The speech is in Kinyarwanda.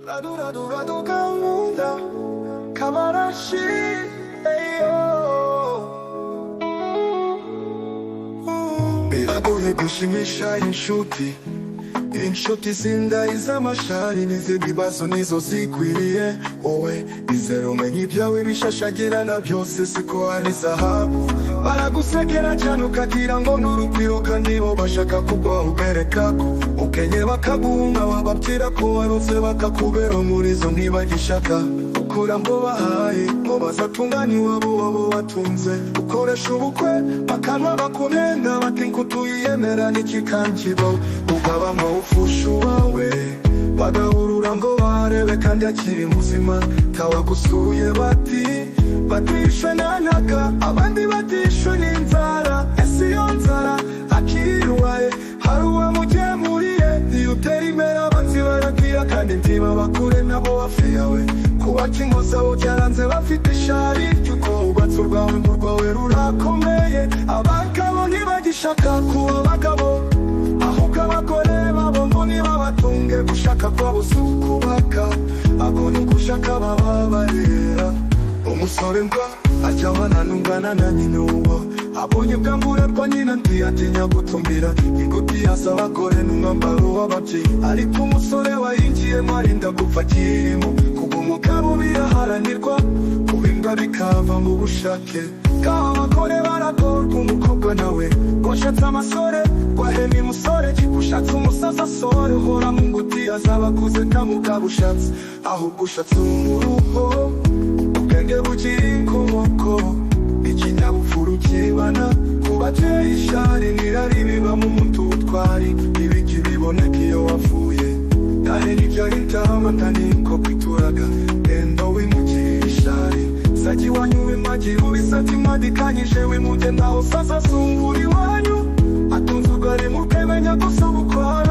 radu kankunda kabarashi biragoye gushimisha inshuti zindahiza amashari n'izindi bibazo nizo zikwiriye wowe nizere umenye ibyawe bishashagirana byose siko ari zahabu baragusekera cyane ukagira ngo n'urugwiro kandi bo bashaka kugwa ubereka ko ukenye bakaguhunga wababwira ko warose bakakubera umurizo ntibagishaka ukura ngo bahaye ngo bazatungane iwabo wabo watunze ukoresha ubukwe bakanwa bakunenga batinka utuyiyemera n'ikikankibo ugabamo ufushu wawe bagahurura ngo barebe kandi akiri muzima tawagusuye batishwe n'anaka abandi batishwe n'inzara ese iyo nzara akiruwaye hari uwamugemuriye iyo utera imbere abanzi baragira kandi ntiba bakure nabo wafiyawe kubaka ingo zabo byaranze bafite ishari ry'uko ubatse urwawe ngo urwawe rurakomeye abagabo ntibagishaka kuba abagabo ahubwo abagore babo ngo nibabatunge gushaka kwabo si ukubaka abo ni gushaka baba barera umusore mbwa ajya bananungana na nyina uwo abonye ubwamburerwa nyina ntiyatinya gutumira ingutiya abagore n'umwambaro w'ababyeyi ariko umusore wayinjiyemo arinda gupfa akirimo kuba umugabo biraharanirwa kubinga bikava mu bushake kaba abagore baragorwa umukobwa nawe washatse amasore wahemye umusore ushatse umusaza asore uhora mu ngutiya z'abakuze nta mugabo ushatse ahubwo ushatse umuruho ubwenge bugira inkomoko ikinyabupfura ukibana kubateye ishari nirari biba mu mututwari ibiki biboneka iyo wavuye nahe nibyo ritama ntaniko kwituraga endo wimugirira ishari saki iwanyu wimagi ubisati mwadikanyije wimuge naho sasa sungura iwanyu atunze ugari mukemenya gusa bukora